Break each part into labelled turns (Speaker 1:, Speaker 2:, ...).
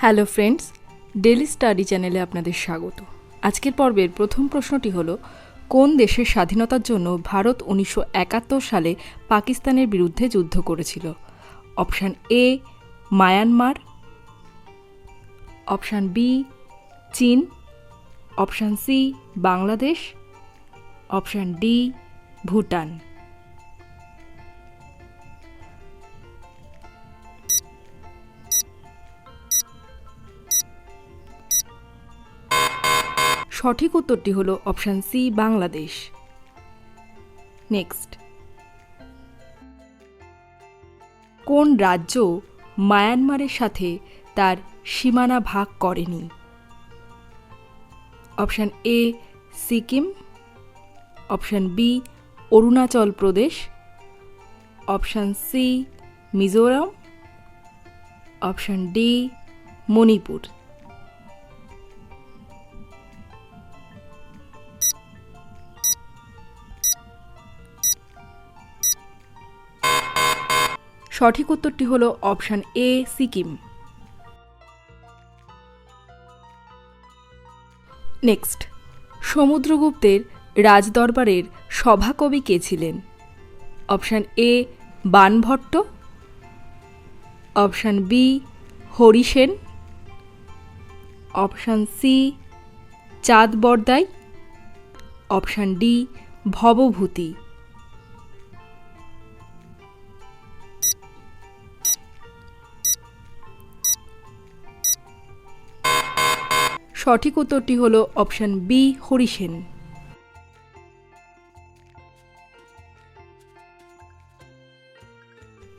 Speaker 1: Hello friends, daily study চ্যানেলে আপনাদের স্বাগত। আজকের পর্বের প্রথম প্রশ্নটি হলো, কোন দেশের স্বাধীনতার জন্য ভারত 1971 সালে পাকিস্তানের বিরুদ্ধে যুদ্ধ করেছিল? Option A Myanmar, option B চীন, option C Bangladesh, option D Bhutan. সঠিক উত্তরটি হলো অপশান সি বাংলাদেশ। নেক্সট, কোন রাজ্য মায়ানমারের সাথে তার সীমানা ভাগ করেনি? Option A Sikkim, option B Arunachal Pradesh, option C Mizoram, option D Manipur. সঠিক উত্তরটি হলো অপশান এ সিকিম। নেক্সট, সমুদ্রগুপ্তের রাজদরবারের সভাকবি কে ছিলেন? Option A Banabhatta, option B Harisena, option C Chand Bardai, option D Bhavabhuti. সঠিক উত্তরটি হল অপশান বি হরিসেন।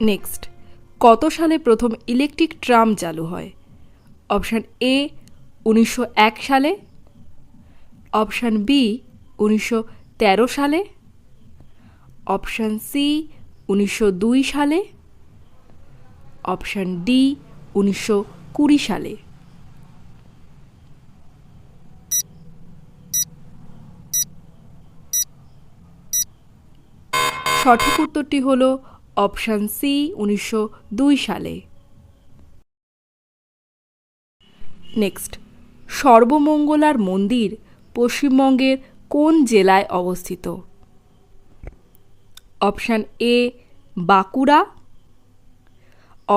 Speaker 1: নেক্সট, কত সালে প্রথম ইলেকট্রিক ট্রাম চালু হয়? অপশান এ 1901 সালে, অপশান বি 1913 সালে, অপশান সি 1902 সালে, অপশান ডি 1920 সালে। সঠিক উত্তরটি হল অপশান সি 1902 সালে। নেক্সট, সর্বমঙ্গলার মন্দির পশ্চিমবঙ্গের কোন জেলায় অবস্থিত? Option A Bankura,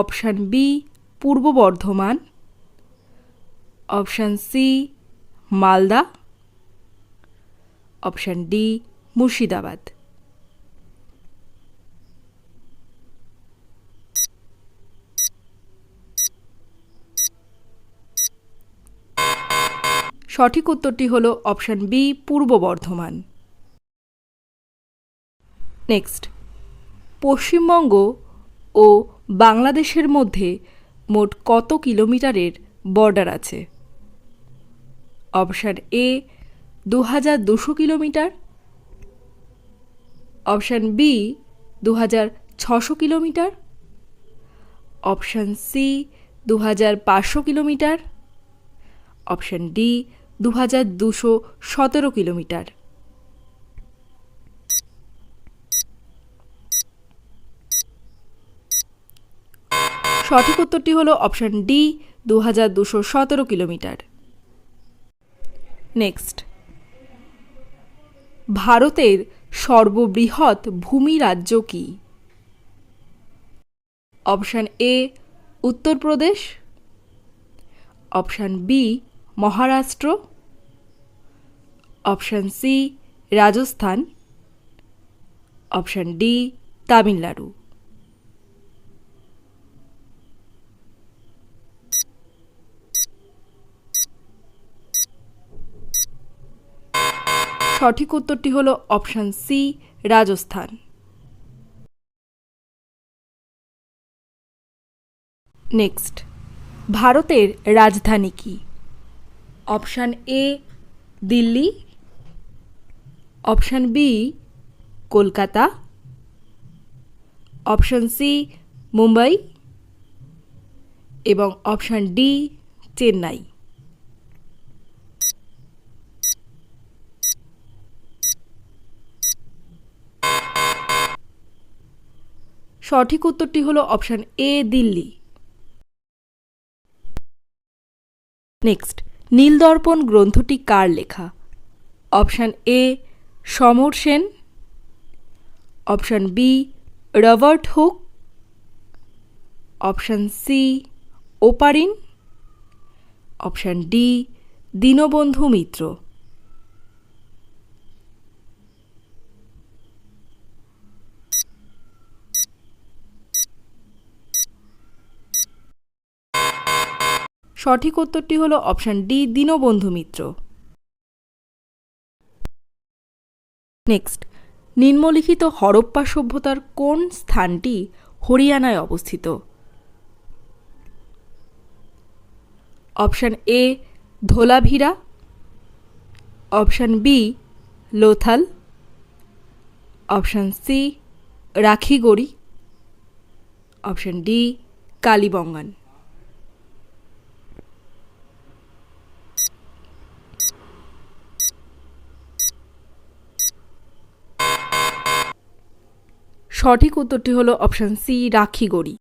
Speaker 1: option B Purba Bardhaman, option C Malda, option D Murshidabad. সঠিক উত্তরটি হল option B Purba Bardhaman. Next, Paschimbanga ও বাংলাদেশের মধ্যে মোট কত কিলোমিটারের বর্ডার আছে? Option A 2200 kilometre, option B 2600 kilometre, option C 2500 kilometre, option D 2217 kilometre. সঠিক উত্তরটি হল অপশান ডি 2217 কিলোমিটার। নেক্সট, ভারতের সর্ববৃহৎ ভূমি রাজ্য কি? Option A Uttar Pradesh, option B Maharashtra, option C Rajasthan, option D Tamil Nadu. সঠিক উত্তরটি হল অপশান সি রাজস্থান। নেক্সট, ভারতের রাজধানী কি? Option A Delhi, option B Kolkata, option C Mumbai এবং অপশান ডি চেন্নাই। সঠিক উত্তরটি হল option A Delhi. Next, Nildarpan গ্রন্থটি কার লেখা? Option A Samar Sen, option B Robert Hooke, option C Oparin, option D Dinabandhu Mitra. সঠিক উত্তরটি হলো option D Dinabandhu Mitra. Next, নিম্নলিখিত হরপ্পা সভ্যতার কোন স্থানটি হরিয়ানায় অবস্থিত? Option A Dholavira, option B Lothal, option C Rakhigarhi, option D Kalibangan. সঠিক উত্তরটি হলো অপশান সি রাখিগড়ি।